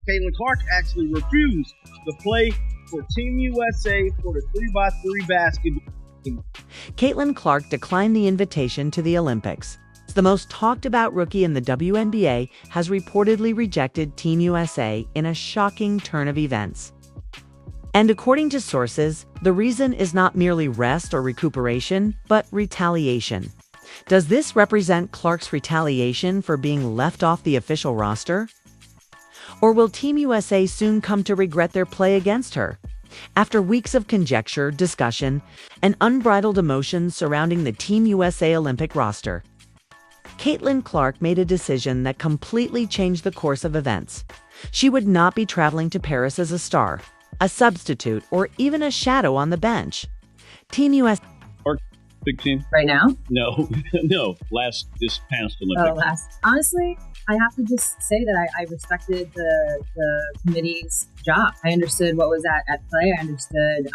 Caitlin Clark actually refused to play for Team USA for the 3x3 basketball team. Caitlin Clark declined the invitation to the Olympics. The most talked about rookie in the WNBA has reportedly rejected Team USA in a shocking turn of events. And according to sources, the reason is not merely rest or recuperation, but retaliation. Does this represent Clark's retaliation for being left off the official roster? Or will Team USA soon come to regret their play against her? After weeks of conjecture, discussion, and unbridled emotions surrounding the Team USA Olympic roster, Caitlin Clark made a decision that completely changed the course of events. She would not be traveling to Paris as a star, a substitute, or even a shadow on the bench. Team USA... Big team? Right now? No, no. This past Olympics. Honestly, I have to just say that I respected the committee's job. I understood what was at play. I understood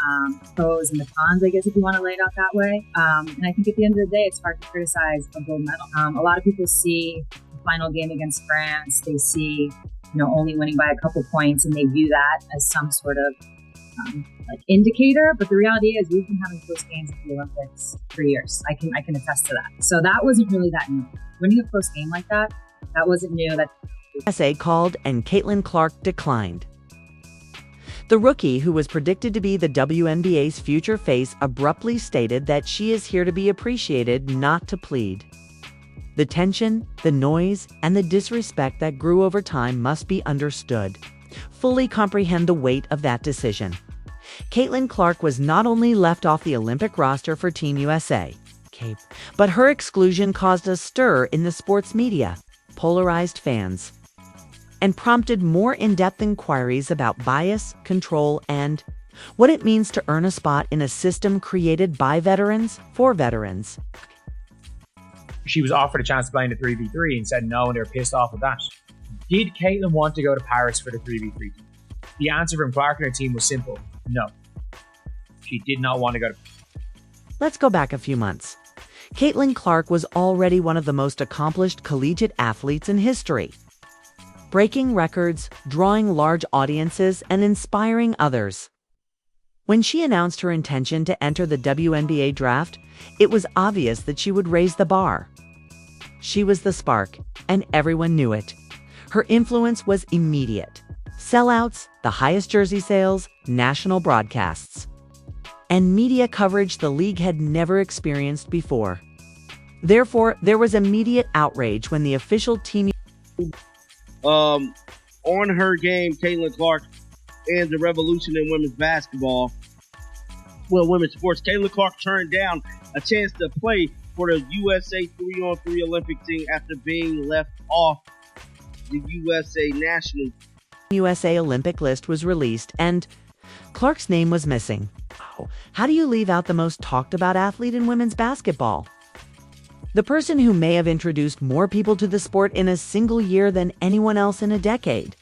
pros and the cons, I guess, if you want to lay it out that way. And I think at the end of the day, it's hard to criticize a gold medal. A lot of people see the final game against France. They see, only winning by a couple points, and they view that as some sort of indicator, but the reality is we've been having close games at the Olympics for years. I can attest to that. So that wasn't really that new. Winning a close game like that wasn't new. That USA called and Caitlin Clark declined. The rookie, who was predicted to be the WNBA's future face, abruptly stated that she is here to be appreciated, not to plead. The tension, the noise, and the disrespect that grew over time must be understood. Fully comprehend the weight of that decision. Caitlin Clark was not only left off the Olympic roster for Team USA, but her exclusion caused a stir in the sports media, polarized fans, and prompted more in-depth inquiries about bias, control, and what it means to earn a spot in a system created by veterans for veterans. She was offered a chance to play in the 3v3 and said no, and they were pissed off at that. Did Caitlin want to go to Paris for the 3v3 team? The answer from Clark and her team was simple: no. She did not want to go to Paris. Let's go back a few months. Caitlin Clark was already one of the most accomplished collegiate athletes in history, breaking records, drawing large audiences, and inspiring others. When she announced her intention to enter the WNBA draft, it was obvious that she would raise the bar. She was the spark, and everyone knew it. Her influence was immediate. Sellouts, the highest jersey sales, national broadcasts, and media coverage the league had never experienced before. Therefore, there was immediate outrage when the official team... On her game, Caitlin Clark and the revolution in women's basketball. Women's sports. Caitlin Clark turned down a chance to play for the USA 3-on-3 Olympic team after being left off the USA Olympic list was released, and Clark's name was missing. How do you leave out the most talked about athlete in women's basketball? The person who may have introduced more people to the sport in a single year than anyone else in a decade.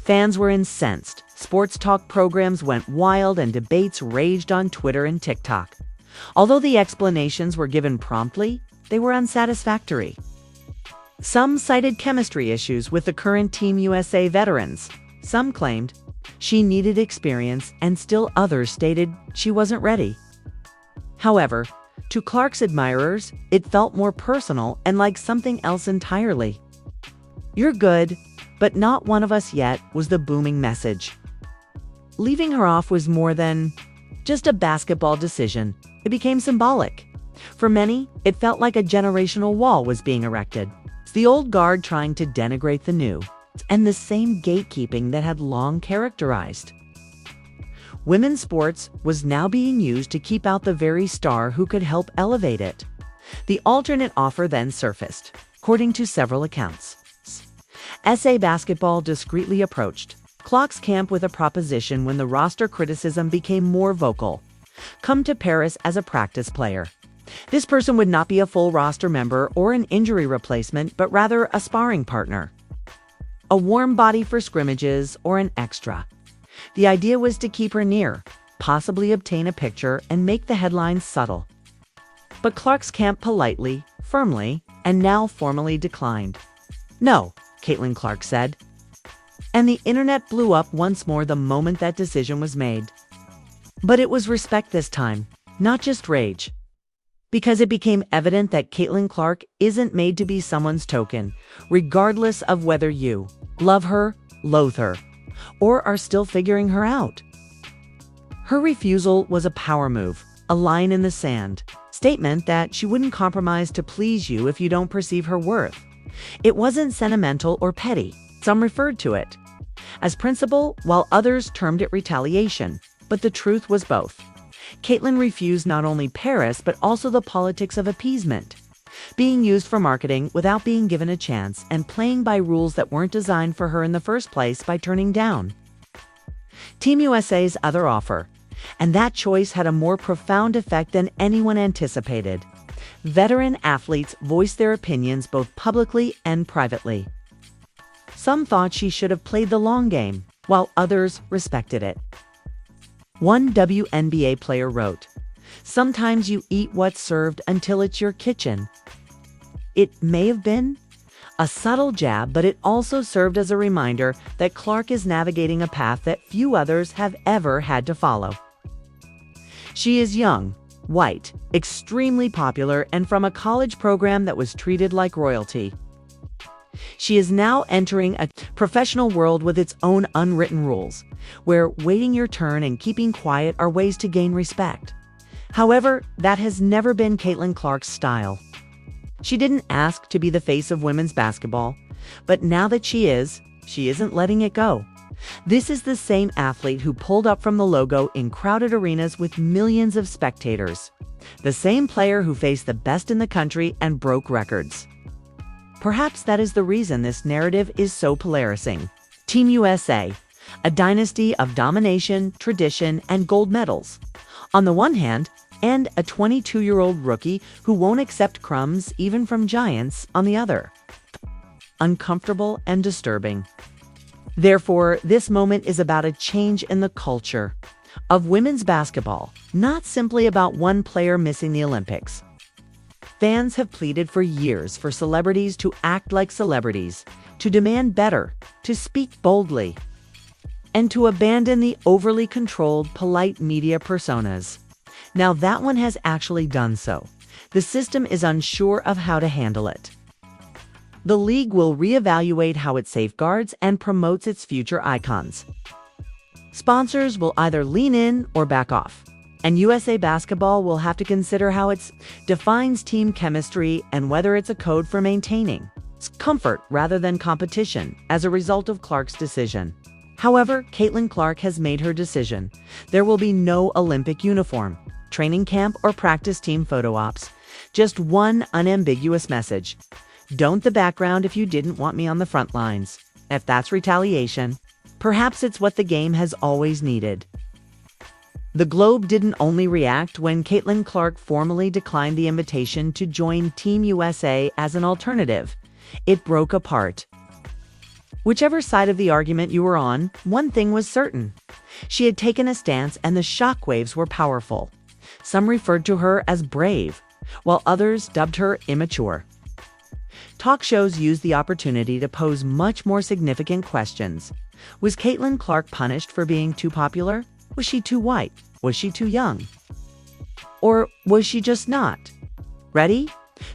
Fans were incensed, sports talk programs went wild, and debates raged on Twitter and TikTok. Although the explanations were given promptly, they were unsatisfactory. Some cited chemistry issues with the current Team USA veterans. Some claimed she needed experience, and still others stated she wasn't ready. However, to Clark's admirers, it felt more personal and like something else entirely. "You're good, but not one of us yet," was the booming message. Leaving her off was more than just a basketball decision. It became symbolic. For many, it felt like a generational wall was being erected. It's the old guard trying to denigrate the new, and the same gatekeeping that had long characterized women's sports was now being used to keep out the very star who could help elevate it. The alternate offer then surfaced, according to several accounts. SA Basketball discreetly approached Clark's camp with a proposition when the roster criticism became more vocal: come to Paris as a practice player. This person would not be a full roster member or an injury replacement, but rather a sparring partner, a warm body for scrimmages, or an extra. The idea was to keep her near, possibly obtain a picture, and make the headlines subtle. But Clark's camp politely, firmly, and now formally declined. "No," Caitlin Clark said. and the internet blew up once more the moment that decision was made. But it was respect this time, not just rage. Because it became evident that Caitlin Clark isn't made to be someone's token, regardless of whether you love her, loathe her, or are still figuring her out. Her refusal was a power move, a line in the sand, statement that she wouldn't compromise to please you if you don't perceive her worth. It wasn't sentimental or petty. Some referred to it as principle, while others termed it retaliation. But the truth was both. Caitlin refused not only Paris, but also the politics of appeasement, being used for marketing without being given a chance and playing by rules that weren't designed for her in the first place by turning down Team USA's other offer. And that choice had a more profound effect than anyone anticipated. Veteran athletes voiced their opinions both publicly and privately. Some thought she should have played the long game, while others respected it. One WNBA player wrote, "Sometimes you eat what's served until it's your kitchen." It may have been a subtle jab, but it also served as a reminder that Clark is navigating a path that few others have ever had to follow. She is young, white, extremely popular, and from a college program that was treated like royalty. She is now entering a professional world with its own unwritten rules, where waiting your turn and keeping quiet are ways to gain respect. However, that has never been Caitlin Clark's style. She didn't ask to be the face of women's basketball, but now that she isn't letting it go. This is the same athlete who pulled up from the logo in crowded arenas with millions of spectators. The same player who faced the best in the country and broke records. Perhaps that is the reason this narrative is so polarizing. Team USA, a dynasty of domination, tradition, and gold medals, on the one hand, and a 22-year-old rookie who won't accept crumbs even from giants on the other. Uncomfortable and disturbing. Therefore, this moment is about a change in the culture of women's basketball, not simply about one player missing the Olympics. Fans have pleaded for years for celebrities to act like celebrities, to demand better, to speak boldly, and to abandon the overly controlled, polite media personas. Now that one has actually done so. The system is unsure of how to handle it. The league will reevaluate how it safeguards and promotes its future icons. Sponsors will either lean in or back off. And USA Basketball will have to consider how it defines team chemistry and whether it's a code for maintaining comfort rather than competition as a result of Clark's decision. However, Caitlin Clark has made her decision. There will be no Olympic uniform, training camp, or practice team photo ops. Just one unambiguous message. Don't the background if you didn't want me on the front lines. If that's retaliation, perhaps it's what the game has always needed. The Globe didn't only react when Caitlin Clark formally declined the invitation to join Team USA as an alternative. It broke apart. Whichever side of the argument you were on, one thing was certain. She had taken a stance and the shockwaves were powerful. Some referred to her as brave, while others dubbed her immature. Talk shows used the opportunity to pose much more significant questions. Was Caitlin Clark punished for being too popular? Was she too white? Was she too young? Or was she just not? Ready?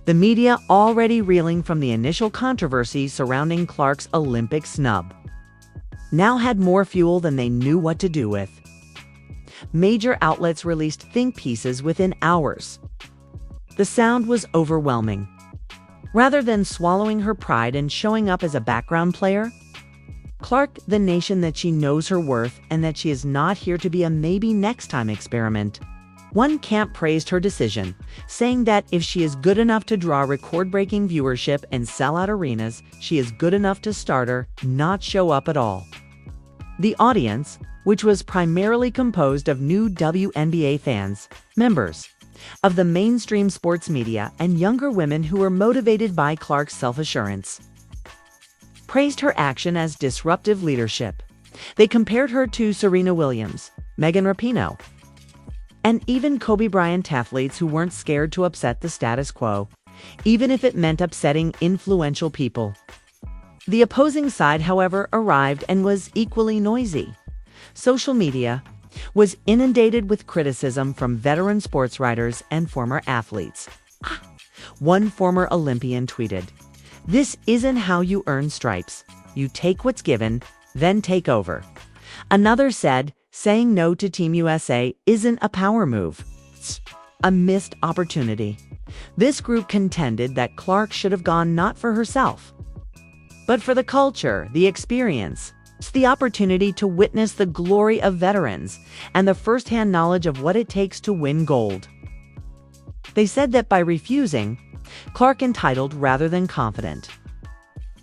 The media, already reeling from the initial controversy surrounding Clark's Olympic snub, now had more fuel than they knew what to do with. Major outlets released think pieces within hours. The sound was overwhelming. Rather than swallowing her pride and showing up as a background player, Clark, the nation that she knows her worth and that she is not here to be a maybe next time experiment. One camp praised her decision, saying that if she is good enough to draw record-breaking viewership and sell out arenas, she is good enough to starter, not show up at all. The audience, which was primarily composed of new WNBA fans, members of the mainstream sports media, and younger women who were motivated by Clark's self-assurance, praised her action as disruptive leadership. They compared her to Serena Williams, Megan Rapinoe, and even Kobe Bryant athletes who weren't scared to upset the status quo, even if it meant upsetting influential people. The opposing side, however, arrived and was equally noisy. Social media was inundated with criticism from veteran sports writers and former athletes. One former Olympian tweeted, "This isn't how you earn stripes. You take what's given, then take over." Another said, "Saying no to Team USA isn't a power move. It's a missed opportunity." This group contended that Clark should have gone not for herself, but for the culture, the experience. It's the opportunity to witness the glory of veterans and the firsthand knowledge of what it takes to win gold. They said that by refusing, Clark entitled rather than confident.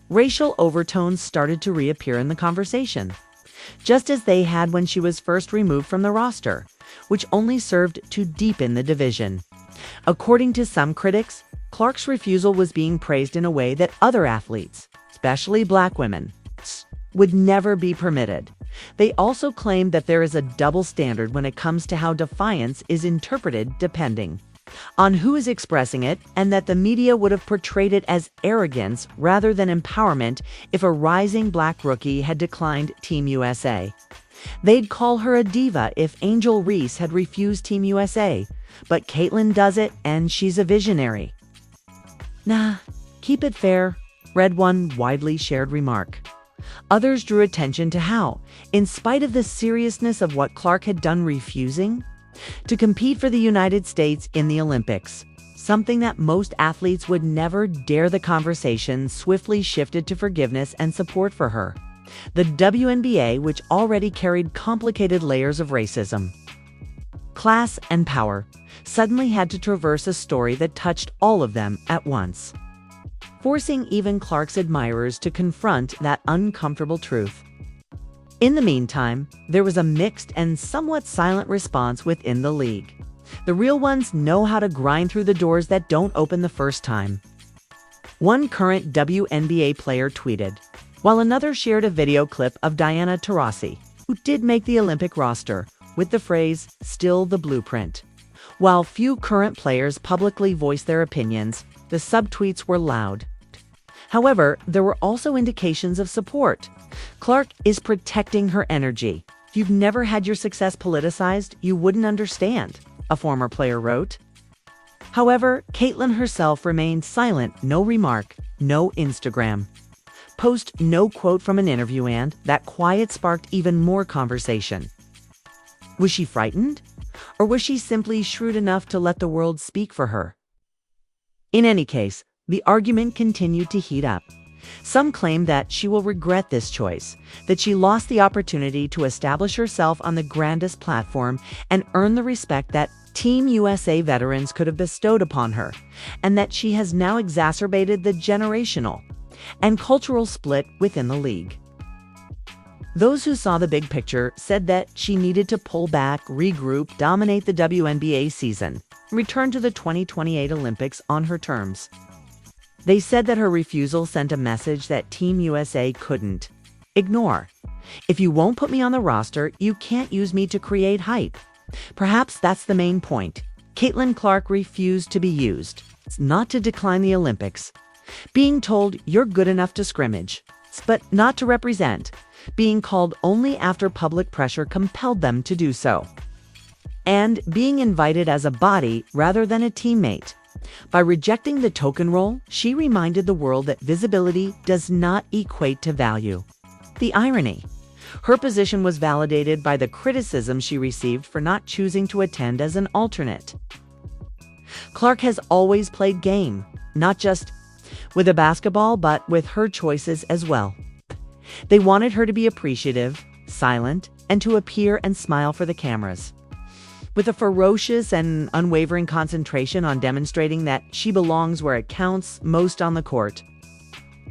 Racial overtones started to reappear in the conversation, just as they had when she was first removed from the roster, which only served to deepen the division. According to some critics, Clark's refusal was being praised in a way that other athletes, especially Black women, would never be permitted. They also claimed that there is a double standard when it comes to how defiance is interpreted depending on who is expressing it, and that the media would have portrayed it as arrogance rather than empowerment if a rising Black rookie had declined Team USA. They'd call her a diva if Angel Reese had refused Team USA, but Caitlin does it and she's a visionary. "Nah, keep it fair," read one widely shared remark. Others drew attention to how, in spite of the seriousness of what Clark had done refusing to compete for the United States in the Olympics, something that most athletes would never dare, the conversation swiftly shifted to forgiveness and support for her. The WNBA, which already carried complicated layers of racism, class, and power, suddenly had to traverse a story that touched all of them at once, forcing even Clark's admirers to confront that uncomfortable truth. In the meantime, there was a mixed and somewhat silent response within the league. The real ones know how to grind through the doors that don't open the first time. One current WNBA player tweeted, while another shared a video clip of Diana Taurasi, who did make the Olympic roster, with the phrase, "still the blueprint." While few current players publicly voiced their opinions, the subtweets were loud. However, there were also indications of support. Clark is protecting her energy. "If you've never had your success politicized, you wouldn't understand," a former player wrote. However, Caitlin herself remained silent, no remark, no Instagram post, no quote from an interview, and that quiet sparked even more conversation. Was she frightened? Or was she simply shrewd enough to let the world speak for her? In any case, the argument continued to heat up. Some claim that she will regret this choice, that she lost the opportunity to establish herself on the grandest platform and earn the respect that Team USA veterans could have bestowed upon her, and that she has now exacerbated the generational and cultural split within the league. Those who saw the big picture said that she needed to pull back, regroup, dominate the WNBA season, and return to the 2028 Olympics on her terms. They said that her refusal sent a message that Team USA couldn't ignore. "If you won't put me on the roster, you can't use me to create hype." Perhaps that's the main point. Caitlin Clark refused to be used. It's not to decline the Olympics. Being told you're good enough to scrimmage, but not to represent. Being called only after public pressure compelled them to do so. And being invited as a body rather than a teammate. By rejecting the token role, she reminded the world that visibility does not equate to value. The irony. Her position was validated by the criticism she received for not choosing to attend as an alternate. Clark has always played game, not just with a basketball, but with her choices as well. They wanted her to be appreciative, silent, and to appear and smile for the cameras, with a ferocious and unwavering concentration on demonstrating that she belongs where it counts most on the court.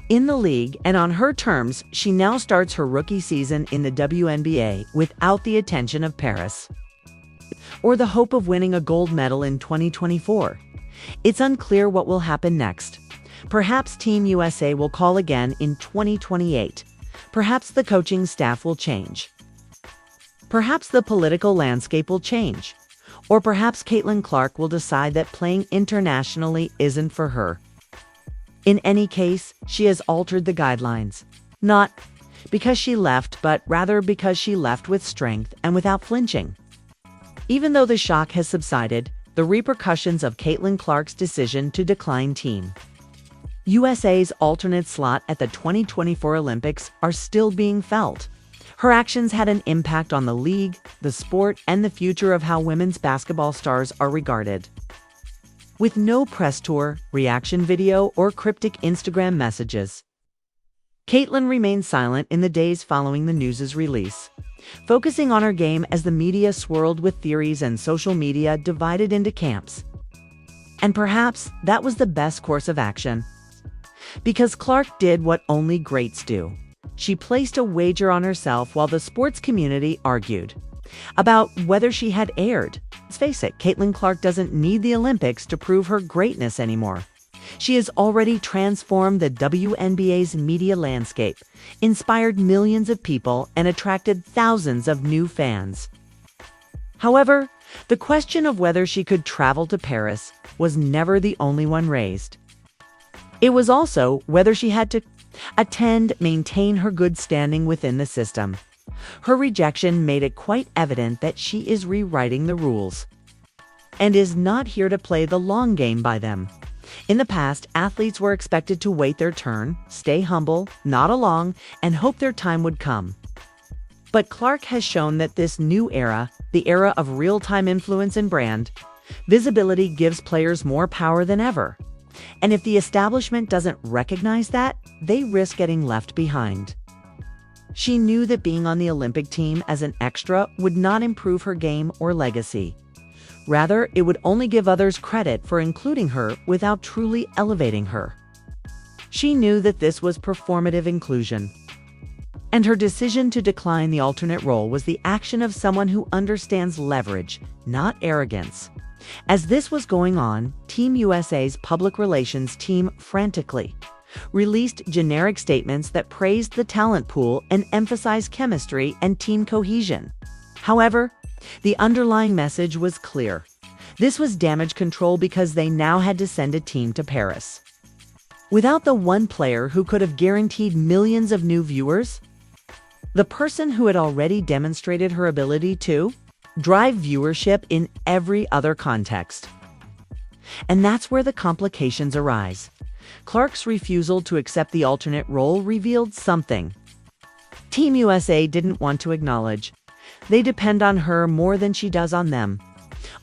In the league, and on her terms, she now starts her rookie season in the WNBA without the attention of Paris or the hope of winning a gold medal in 2024. It's unclear what will happen next. Perhaps Team USA will call again in 2028. Perhaps the coaching staff will change. Perhaps the political landscape will change. Or perhaps Caitlin Clark will decide that playing internationally isn't for her. In any case, she has altered the guidelines. Not because she left, but rather because she left with strength and without flinching. Even though the shock has subsided, the repercussions of Caitlin Clark's decision to decline Team USA's alternate slot at the 2024 Olympics are still being felt. Her actions had an impact on the league, the sport, and the future of how women's basketball stars are regarded. With no press tour, reaction video, or cryptic Instagram messages, Caitlin remained silent in the days following the news's release, focusing on her game as the media swirled with theories and social media divided into camps. And perhaps that was the best course of action. Because Clark did what only greats do. She placed a wager on herself while the sports community argued about whether she had aired. Let's face it, Caitlin Clark doesn't need the Olympics to prove her greatness anymore. She has already transformed the WNBA's media landscape, inspired millions of people, and attracted thousands of new fans. However, the question of whether she could travel to Paris was never the only one raised. It was also whether she had to maintain her good standing within the system. Her rejection made it quite evident that she is rewriting the rules and is not here to play the long game by them. In the past, athletes were expected to wait their turn, stay humble, nod along, and hope their time would come. But Clark has shown that this new era, the era of real-time influence and brand, visibility gives players more power than ever. And if the establishment doesn't recognize that, they risk getting left behind. She knew that being on the Olympic team as an extra would not improve her game or legacy. Rather, it would only give others credit for including her without truly elevating her. She knew that this was performative inclusion. And her decision to decline the alternate role was the action of someone who understands leverage, not arrogance. As this was going on, Team USA's public relations team frantically released generic statements that praised the talent pool and emphasized chemistry and team cohesion. However, the underlying message was clear. This was damage control because they now had to send a team to Paris. Without the one player who could have guaranteed millions of new viewers, the person who had already demonstrated her ability to drive viewership in every other context. And that's where the complications arise. Clark's refusal to accept the alternate role revealed something Team USA didn't want to acknowledge. They depend on her more than she does on them.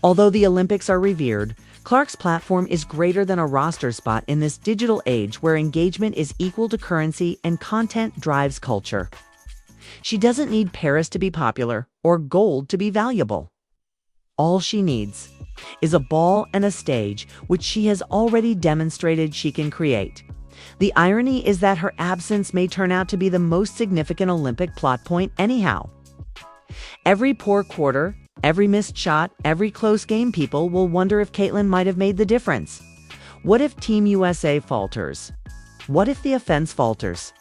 Although the Olympics are revered, Clark's platform is greater than a roster spot in this digital age where engagement is equal to currency and content drives culture. She doesn't need Paris to be popular or gold to be valuable. All she needs is a ball and a stage, which she has already demonstrated she can create. The irony is that her absence may turn out to be the most significant Olympic plot point anyhow. Every poor quarter, every missed shot, every close game, people will wonder if Caitlin might have made the difference. What if Team USA falters? What if the offense falters?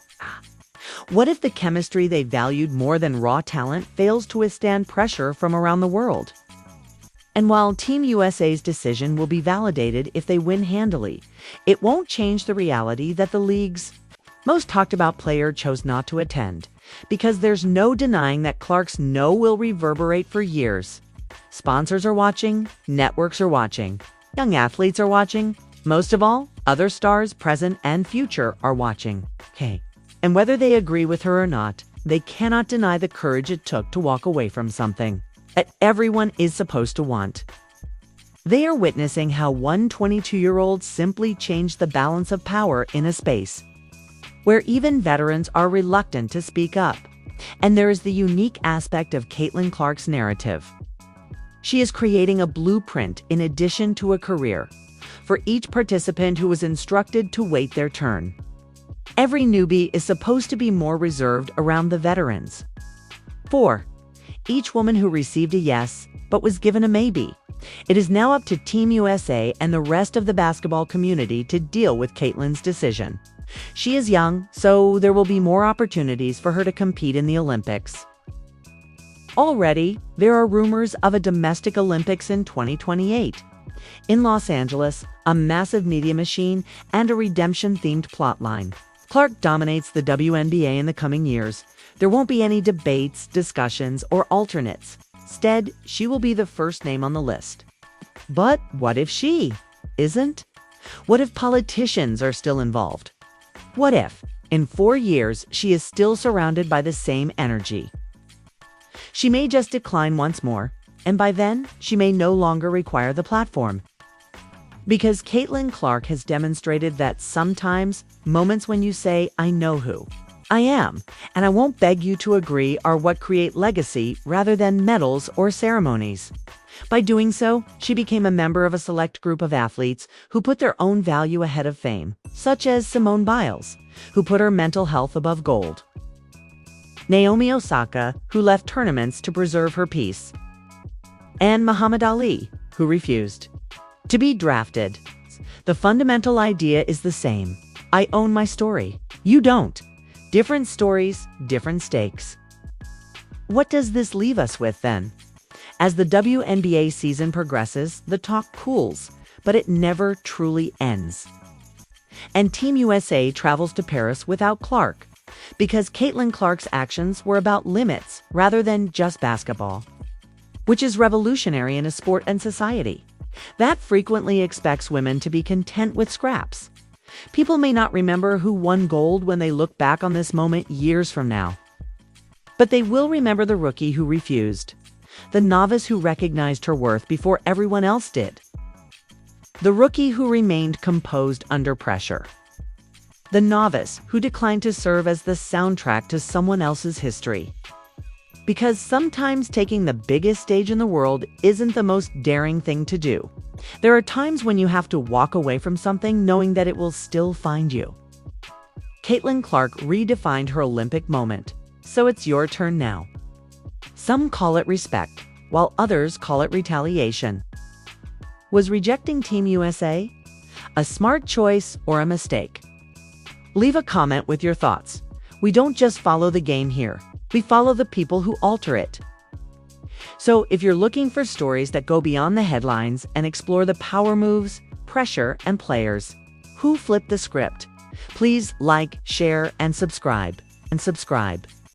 What if the chemistry they valued more than raw talent fails to withstand pressure from around the world? And while Team USA's decision will be validated if they win handily, it won't change the reality that the league's most talked about player chose not to attend, because there's no denying that Clark's no will reverberate for years. Sponsors are watching, networks are watching, young athletes are watching, most of all, other stars, present and future, are watching. Okay. And whether they agree with her or not, they cannot deny the courage it took to walk away from something that everyone is supposed to want. They are witnessing how one 22-year-old simply changed the balance of power in a space where even veterans are reluctant to speak up. And there is the unique aspect of Caitlin Clark's narrative. She is creating a blueprint in addition to a career for each participant who was instructed to wait their turn. Every newbie is supposed to be more reserved around the veterans. 4. Each woman who received a yes, but was given a maybe. It is now up to Team USA and the rest of the basketball community to deal with Caitlin's decision. She is young, so there will be more opportunities for her to compete in the Olympics. Already, there are rumors of a domestic Olympics in 2028. In Los Angeles, a massive media machine, and a redemption-themed plotline. Clark dominates the WNBA in the coming years. There won't be any debates, discussions, or alternates. Instead, she will be the first name on the list. But what if she isn't? What if politicians are still involved? What if, in 4 years, she is still surrounded by the same energy? She may just decline once more, and by then, she may no longer require the platform. Because Caitlin Clark has demonstrated that sometimes, moments when you say, "I know who I am, and I won't beg you to agree," are what create legacy rather than medals or ceremonies. By doing so, she became a member of a select group of athletes who put their own value ahead of fame, such as Simone Biles, who put her mental health above gold, Naomi Osaka, who left tournaments to preserve her peace, and Muhammad Ali, who refused to be drafted. The fundamental idea is the same. I own my story. You don't. Different stories, different stakes. What does this leave us with then? As the WNBA season progresses, the talk cools, but it never truly ends. And Team USA travels to Paris without Clark, because Caitlin Clark's actions were about limits rather than just basketball, which is revolutionary in a sport and society that frequently expects women to be content with scraps. People may not remember who won gold when they look back on this moment years from now, but they will remember the rookie who refused, the novice who recognized her worth before everyone else did, the rookie who remained composed under pressure, the novice who declined to serve as the soundtrack to someone else's history. Because sometimes taking the biggest stage in the world isn't the most daring thing to do. There are times when you have to walk away from something knowing that it will still find you. Caitlin Clark redefined her Olympic moment, so it's your turn now. Some call it respect, while others call it retaliation. Was rejecting Team USA a smart choice or a mistake? Leave a comment with your thoughts. We don't just follow the game here. We follow the people who alter it. So if you're looking for stories that go beyond the headlines and explore the power moves, pressure, and players who flipped the script, please like, share, and subscribe.